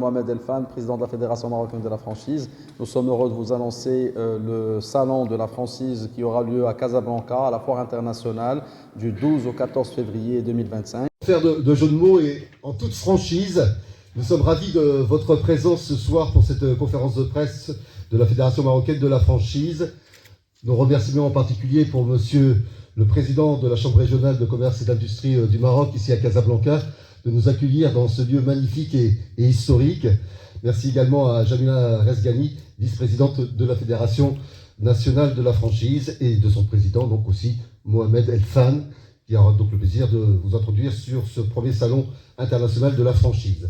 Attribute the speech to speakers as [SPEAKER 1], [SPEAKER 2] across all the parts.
[SPEAKER 1] Mohamed Elfan, président de la Fédération marocaine de la franchise. Nous sommes heureux de vous annoncer le salon de la franchise qui aura lieu à Casablanca, à la Foire internationale, du 12 au 14 février 2025.
[SPEAKER 2] Faire de jeux de mots et en toute franchise, nous sommes ravis de votre présence ce soir pour cette conférence de presse de la Fédération marocaine de la franchise. Nos remerciements en particulier pour monsieur le président de la Chambre régionale de commerce et d'industrie du Maroc, ici à Casablanca, de nous accueillir dans ce lieu magnifique et historique. Merci également à Jamila Resgani, vice-présidente de la Fédération nationale de la franchise, et de son président, donc aussi Mohamed Elfan, qui aura donc le plaisir de vous introduire sur ce premier salon international de la franchise.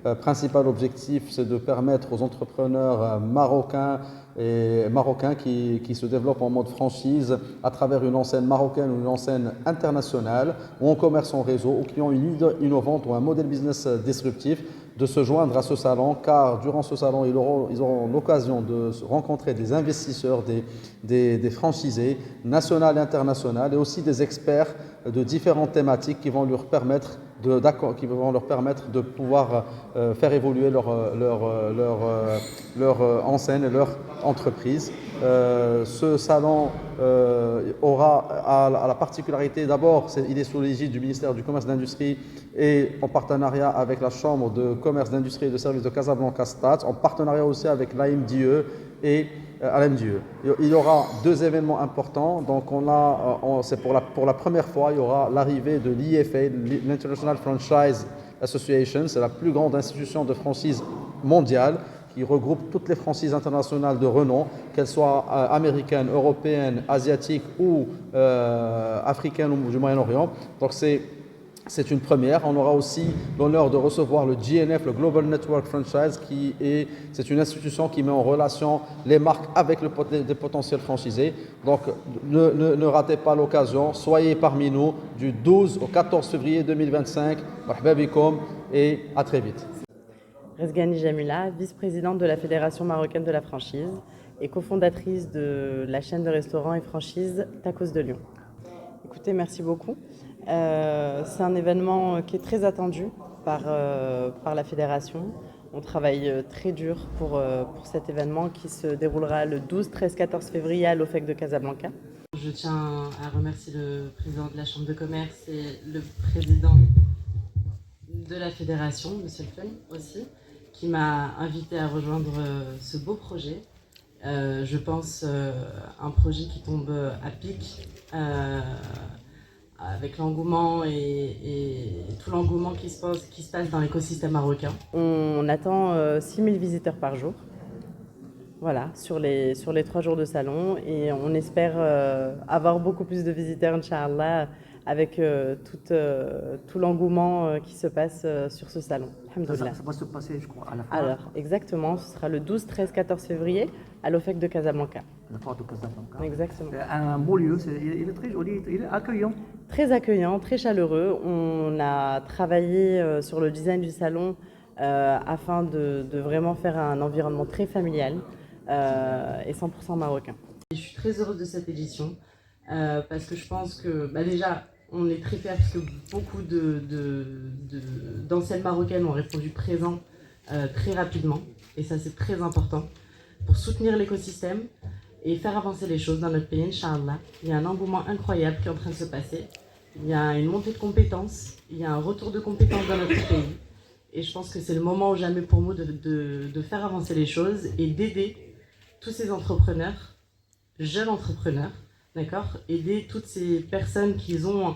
[SPEAKER 1] Le principal objectif, c'est de permettre aux entrepreneurs marocains qui se développent en mode franchise à travers une enseigne marocaine ou une enseigne internationale, ou en commerce en réseau, ou qui ont une idée innovante ou un modèle business disruptif, de se joindre à ce salon, car durant ce salon, ils auront l'occasion de rencontrer des investisseurs, des franchisés nationaux et internationaux, et aussi des experts de différentes thématiques qui vont leur permettre de pouvoir faire évoluer leur enseigne, leur entreprise. Ce salon aura la particularité, d'abord, il est sous l'égide du ministère du Commerce et de l'Industrie et en partenariat avec la Chambre de Commerce, d'Industrie et de Services de Casablanca Stade, en partenariat aussi avec l'AMDE et à l'AMDE. Il y aura deux événements importants. Donc c'est pour la première fois, il y aura l'arrivée de l'IFA, l'International Franchise Association. C'est la plus grande institution de franchise mondiale qui regroupe toutes les franchises internationales de renom, qu'elles soient américaines, européennes, asiatiques ou africaines ou du Moyen-Orient. Donc c'est une première. On aura aussi l'honneur de recevoir le GNF, le Global Network Franchise, c'est une institution qui met en relation les marques avec des potentiels franchisés. Donc ne ratez pas l'occasion, soyez parmi nous du 12 au 14 février 2025. Marhaba bikoum et à très vite.
[SPEAKER 3] Resgani Jamila, vice-présidente de la Fédération marocaine de la franchise et cofondatrice de la chaîne de restaurants et franchises Tacos de Lyon. Écoutez, merci beaucoup. C'est un événement qui est très attendu par la fédération. On travaille très dur pour cet événement qui se déroulera le 12, 13, 14 février à l'OFEC de Casablanca.
[SPEAKER 4] Je tiens à remercier le président de la Chambre de commerce et le président de la fédération, M. Elfan aussi, qui m'a invité à rejoindre ce beau projet. Je pense un projet qui tombe à pic avec l'engouement et tout l'engouement qui se passe dans l'écosystème marocain.
[SPEAKER 3] On attend 6000 visiteurs par jour, voilà, sur les 3 jours de salon, et on espère avoir beaucoup plus de visiteurs, Inch'Allah, avec tout l'engouement qui se passe sur ce salon.
[SPEAKER 5] Ça va se passer, je crois, à la fin.
[SPEAKER 3] Alors, exactement, ce sera le 12, 13, 14 février à l'OFEC de Casablanca.
[SPEAKER 5] La porte de Casablanca.
[SPEAKER 3] Exactement.
[SPEAKER 5] C'est un beau lieu, il est très joli, il est accueillant.
[SPEAKER 3] Très accueillant, très chaleureux. On a travaillé sur le design du salon afin de vraiment faire un environnement très familial et 100% marocain.
[SPEAKER 4] Je suis très heureuse de cette édition parce que je pense que déjà, on est très fiers parce que beaucoup d'anciennes marocaines ont répondu présent très rapidement, et ça c'est très important pour soutenir l'écosystème et faire avancer les choses dans notre pays, Inch'Allah. Il y a un engouement incroyable qui est en train de se passer, il y a une montée de compétences, il y a un retour de compétences dans notre pays, et je pense que c'est le moment ou jamais pour nous de faire avancer les choses et d'aider tous ces entrepreneurs, jeunes entrepreneurs, d'accord, aider toutes ces personnes qui ont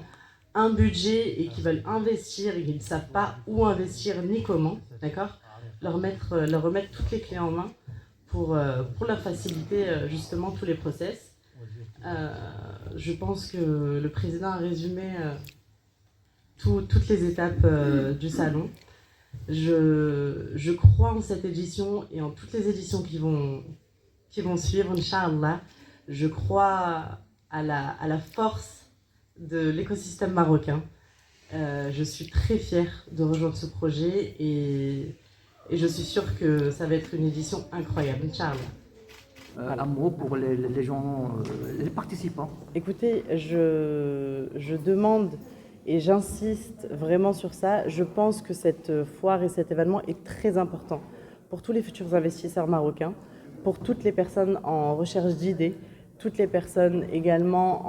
[SPEAKER 4] un budget et qui veulent investir et qui ne savent pas où investir ni comment, d'accord, leur remettre toutes les clés en main pour leur faciliter justement tous les process. Je pense que le président a résumé toutes les étapes du salon. Je crois en cette édition et en toutes les éditions qui vont suivre, Inch'Allah. Je crois à la force de l'écosystème marocain. Je suis très fière de rejoindre ce projet et je suis sûre que ça va être une édition incroyable, Inch'Allah.
[SPEAKER 5] Un mot pour les gens, les participants.
[SPEAKER 3] Écoutez, je demande Et j'insiste vraiment sur ça. Je pense que cette foire et cet événement est très important pour tous les futurs investisseurs marocains, pour toutes les personnes en recherche d'idées, toutes les personnes également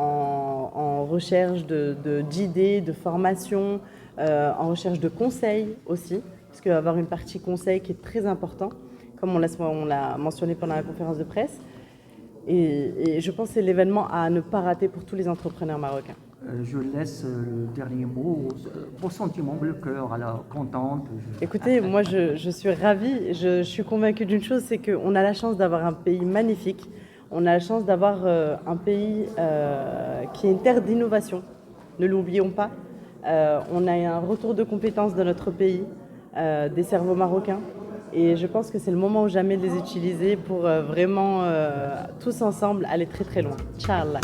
[SPEAKER 3] en recherche d'idées, de formation, en recherche de conseils aussi, parce qu'il va y avoir une partie conseil qui est très important, comme on l'a mentionné pendant la conférence de presse. Et je pense que c'est l'événement à ne pas rater pour tous les entrepreneurs marocains.
[SPEAKER 5] Je laisse le dernier mot, vos sentiments, le cœur, alors contente.
[SPEAKER 3] Écoutez, moi je suis ravie, je suis convaincue d'une chose, c'est qu'on a la chance d'avoir un pays magnifique, on a la chance d'avoir un pays qui est une terre d'innovation, ne l'oublions pas. On a un retour de compétences dans notre pays, des cerveaux marocains, et je pense que c'est le moment ou jamais de les utiliser pour vraiment tous ensemble aller très très loin. Inch'Allah.